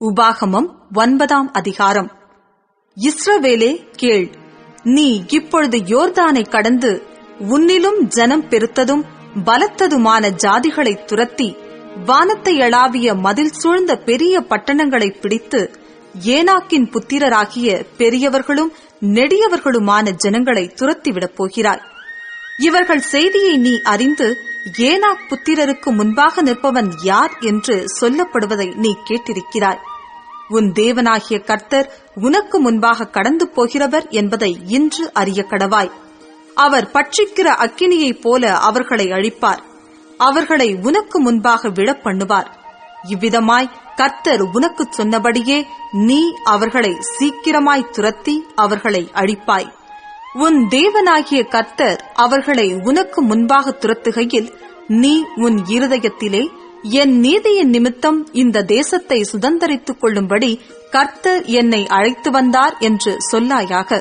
உபாகமம் 9ஆம் அதிகாரம். இஸ்ரவேலே கேள், நீ இப்பொழுது யோர்தானை கடந்து உன்னிலும் ஜனம் பெருத்ததும் பலத்ததுமான ஜாதிகளை துரத்தி வானத்தை அளாவிய மதில் சூழ்ந்த பெரிய பட்டணங்களை பிடித்து ஏனாக்கின் புத்திரராகிய பெரியவர்களும் நெடியவர்களுமான ஜனங்களை துரத்திவிடப் போகிறாய். இவர்கள் செய்தியை நீ அறிந்து ஏனாக் புத்திரருக்கு முன்பாக நிற்பவன் யார் என்று சொல்லப்படுவதை நீ கேட்டிருக்கிறாய். உன் தேவனாகிய கர்த்தர் உனக்கு முன்பாக கடந்து போகிறவர் என்பதை இன்று அறிய கடவாய். அவர் பட்சிக்கிற அக்கினியைப் போல அவர்களை அழிப்பார். அவர்களை உனக்கு முன்பாக விழப் பண்ணுவார். இவ்விதமாய் கர்த்தர் உனக்கு சொன்னபடியே நீ அவர்களை சீக்கிரமாய் துரத்தி அவர்களை அழிப்பாய். உன் தேவனாகிய கர்த்தர் அவர்களை உனக்கு முன்பாக துரத்துகையில் நீ உன் இருதயத்திலே, என் நீதியின் நிமித்தம் இந்த தேசத்தை சுதந்தரித்துக் கொள்ளும்படி கர்த்தர் என்னை அழைத்து வந்தார் என்று சொல்லாயாக.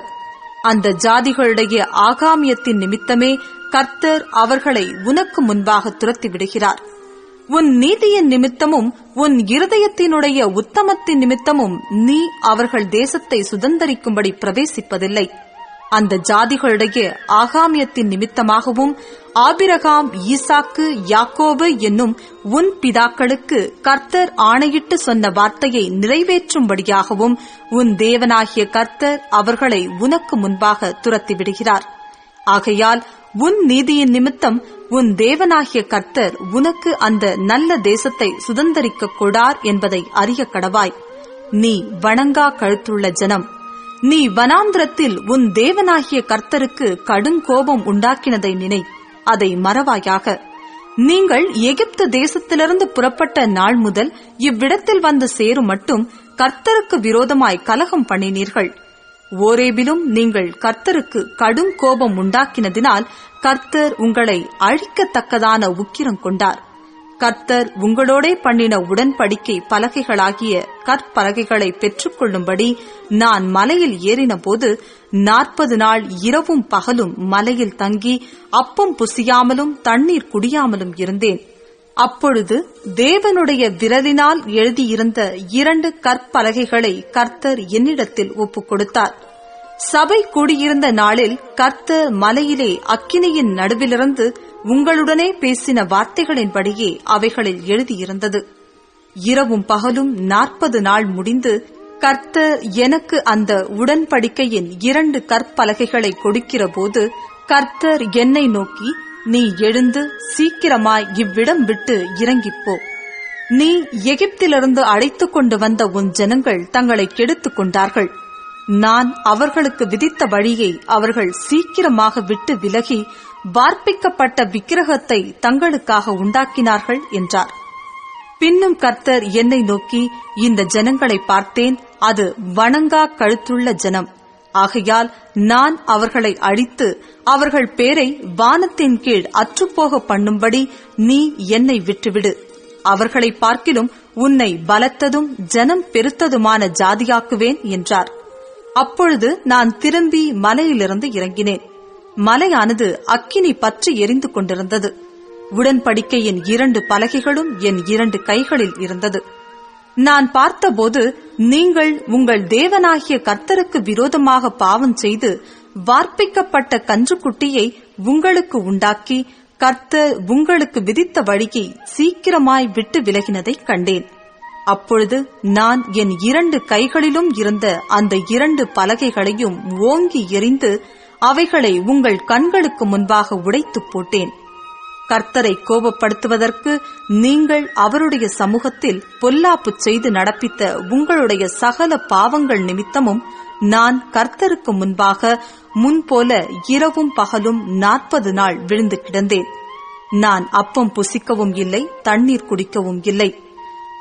அந்த ஜாதிகளுடைய ஆகாமியத்தின் நிமித்தமே கர்த்தர் அவர்களை உனக்கு முன்பாக துரத்திவிடுகிறார். உன் நீதியின் நிமித்தமும் உன் இருதயத்தினுடைய உத்தமத்தின் நிமித்தமும் நீ அவர்கள் தேசத்தை சுதந்தரிக்கும்படி பிரவேசிப்பதில்லை. அந்த ஜாதிகளுடைய ஆகாமியத்தின் நிமித்தமாகவும் ஆபிரகாம், ஈசாக்கு, யாக்கோபு என்னும் உன் பிதாக்களுக்கு கர்த்தர் ஆணையிட்டு சொன்ன வார்த்தையை நிறைவேற்றும்படியாகவும் உன் தேவனாகிய கர்த்தர் அவர்களை உனக்கு முன்பாக துரத்திவிடுகிறார். ஆகையால் உன் நீதியின் நிமித்தம் உன் தேவனாகிய கர்த்தர் உனக்கு அந்த நல்ல தேசத்தை சுதந்தரிக்க கொடார் என்பதை அறிய கடவாய். நீ வணங்கா கழுத்துள்ள ஜனம், நீ வனாந்திரத்தில் உன் தேவனாகிய கர்த்தருக்கு கடுங்கோபம் உண்டாக்கினதை நினை, அதை மறவாயாக. நீங்கள் எகிப்து தேசத்திலிருந்து புறப்பட்ட நாள் முதல் இவ்விடத்தில் வந்து சேரும் மட்டும் கர்த்தருக்கு விரோதமாய் கலகம் பண்ணினீர்கள். ஓரேபிலும் நீங்கள் கர்த்தருக்கு கடும் கோபம் உண்டாக்கினதினால் கர்த்தர் உங்களை அழிக்கத்தக்கதான உக்கிரம் கொண்டார். கர்த்தர் உங்களோடே பண்ணின உடன்படிக்கை பலகைகளாகிய கற்பலகைகளை பெற்றுக் கொள்ளும்படி நான் மலையில் ஏறினபோது 40 நாள் இரவும் பகலும் மலையில் தங்கி அப்பம் புசியாமலும் தண்ணீர் குடியாமலும் இருந்தேன். அப்பொழுது தேவனுடைய விரலினால் எழுதியிருந்த 2 கற்பலகைகளை கர்த்தர் என்னிடத்தில் ஒப்புக் கொடுத்தார். சபை கூடியிருந்த நாளில் கர்த்தர் மலையிலே அக்கினியின் நடுவிலிருந்து உங்களுடனே பேசின வார்த்தைகளின்படியே அவைகளில் எழுதியிருந்தது. இரவும் பகலும் 40 நாள் முடிந்து கர்த்தர் எனக்கு அந்த உடன்படிக்கையின் 2 கற்பலகைகளை கொடுக்கிற போது கர்த்தர் என்னை நோக்கி, நீ எழுந்து சீக்கிரமாய் இவ்விடம் விட்டு இறங்கிப்போ. நீ எகிப்திலிருந்து அழைத்துக் கொண்டு வந்த உன் ஜனங்கள் தங்களை கெடுத்துக் கொண்டார்கள். நான் அவர்களுக்கு விதித்த வழியை அவர்கள் சீக்கிரமாக விட்டு விலகி வார்ப்பிக்கப்பட்ட விக்கிரகத்தை தங்களுக்காக உண்டாக்கினார்கள் என்றார். பின்னும் கர்த்தர் என்னை நோக்கி, இந்த ஜனங்களை பார்த்தேன், அது வணங்கா கழுத்துள்ள ஜனம். ஆகையால் நான் அவர்களை அழித்து அவர்கள் பேரை வானத்தின் கீழ் அற்றுப்போக பண்ணும்படி நீ என்னை விட்டுவிடு. அவர்களை பார்க்கிலும் உன்னை பலத்ததும் ஜனம் பெருத்ததுமான ஜாதியாக்குவேன் என்றார். அப்பொழுது நான் திரும்பி மலையிலிருந்து இறங்கினேன். மலையானது அக்கினி பற்றி எரிந்து கொண்டிருந்தது. உடன்படிக்கையின் 2 பலகைகளும் என் 2 கைகளில் இருந்தது. நான் பார்த்தபோது, நீங்கள் உங்கள் தேவனாகிய கர்த்தருக்கு விரோதமாக பாவம் செய்து வார்ப்பிக்கப்பட்ட கன்றுக்குட்டியை உங்களுக்கு உண்டாக்கி கர்த்தர் உங்களுக்கு விதித்த வழியை சீக்கிரமாய் விட்டு விலகினதைக் கண்டேன். அப்பொழுது நான் என் 2 கைகளிலும் இருந்த அந்த 2 பலகைகளையும் ஓங்கி எறிந்து அவைகளை உங்கள் கண்களுக்கு முன்பாக உடைத்துப் போட்டேன். கர்த்தரை கோபப்படுத்துவதற்கு நீங்கள் அவருடைய சமூகத்தில் பொல்லாப்பு செய்து நடப்பித்த உங்களுடைய சகல பாவங்கள் நிமித்தமும் நான் கர்த்தருக்கு முன்பாக முன்போல இரவும் பகலும் 40 நாள் விழுந்து கிடந்தேன். நான் அப்பம் புசிக்கவும் இல்லை, தண்ணீர் குடிக்கவும் இல்லை.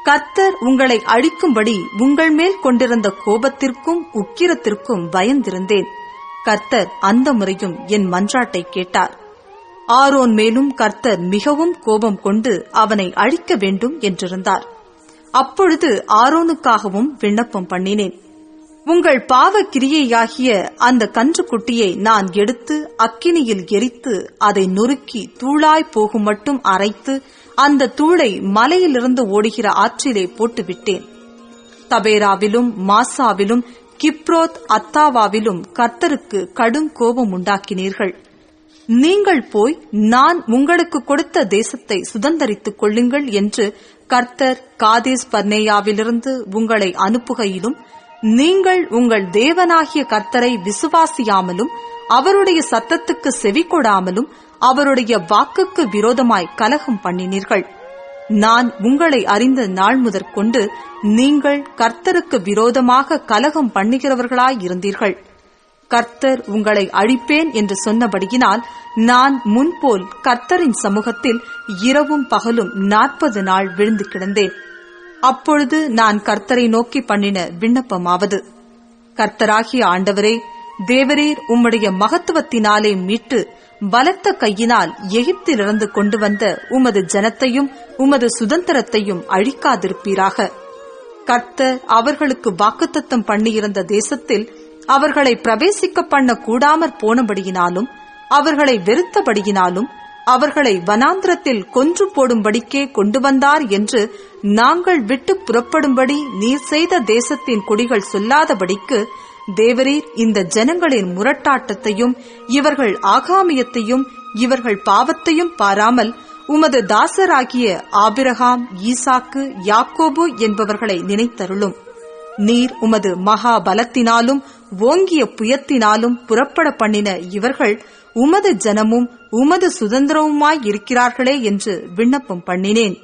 கர்த்தர் உங்களை அழிக்கும்படி உங்கள் மேல் கொண்டிருந்த கோபத்திற்கும் உக்கிரத்திற்கும் பயந்திருந்தேன். கர்த்தர் அந்த முறையும் என் மன்றாட்டை கேட்டார். ஆரோன் மேலும் கர்த்தர் மிகவும் கோபம் கொண்டு அவனை அழிக்க வேண்டும் என்றிருந்தார். அப்பொழுது ஆரோனுக்காகவும் விண்ணப்பம் பண்ணினேன். உங்கள் பாவ கிரியையாகிய அந்த கன்றுக்குட்டியை நான் எடுத்து அக்கினியில் எரித்து அதை நொறுக்கி தூளாய் போகும் மட்டும் அரைத்து அந்த தூளை மலையிலிருந்து ஓடுகிற ஆற்றிலே போட்டுவிட்டேன். தபேராவிலும் மாசாவிலும் கிப்ரோத் அத்தாவாவிலும் கர்த்தருக்கு கடும் கோபம் உண்டாக்கினீர்கள். நீங்கள் போய் நான் உங்களுக்கு கொடுத்த தேசத்தை சுதந்தரித்துக் கொள்ளுங்கள் என்று கர்த்தர் காதேஸ் பர்னேயாவிலிருந்து உங்களை அனுப்புகையிலும் நீங்கள் உங்கள் தேவனாகிய கர்த்தரை விசுவாசியாமலும் அவருடைய சத்தத்துக்கு செவிகொடாமலும் அவருடைய வாக்குக்கு விரோதமாய் கலகம் பண்ணினீர்கள். நான் உங்களை அறிந்த நாள் முதற்கொண்டு நீங்கள் கர்த்தருக்கு விரோதமாக கலகம் பண்ணுகிறவர்களாயிருந்தீர்கள். கர்த்தர் உங்களை அழிப்பேன் என்று சொன்னபடியினால் நான் முன்போல் கர்த்தரின் சமூகத்தில் இரவும் பகலும் 40 நாள் விழுந்து கிடந்தேன். அப்பொழுது நான் கர்த்தரை நோக்கி பண்ணின விண்ணப்பமாவது, கர்த்தராகிய ஆண்டவரே, தேவரீர் உம்முடைய மகத்துவத்தினாலே மீட்டு பலத்த கையினால் எகிப்திலிருந்து கொண்டு வந்த உமது ஜனத்தையும் உமது சுதந்திரத்தையும் அழிக்காதிருப்பீராக. கர்த்தர் அவர்களுக்கு வாக்குத்தத்தம் பண்ணியிருந்த தேசத்தில் அவர்களை பிரவேசிக்க பண்ண கூடாமற் போனபடியினாலும் அவர்களை வெறுத்தபடியினாலும் அவர்களை வனாந்திரத்தில் கொன்று போடும்படிக்கே கொண்டு வந்தார் என்று நாங்கள் விட்டு புறப்படும்படி நீர் செய்த தேசத்தின் குடிகள் சொல்லாதபடிக்கு தேவரீர் இந்த ஜனங்களின் முரட்டாட்டத்தையும் இவர்கள் ஆகாமியத்தையும் இவர்கள் பாவத்தையும் பாராமல் உமது தாசராகிய ஆபிரகாம், ஈசாக்கு, யாக்கோபு என்பவர்களை நினைத்தருளும். நீர் உமது மகா பலத்தினாலும் ஓங்கிய புயத்தினாலும் புறப்பட பண்ணின இவர்கள் உமது ஜனமும் உமது சுதந்திரவுமாயிருக்கிறார்களே என்று விண்ணப்பம் பண்ணினேன்.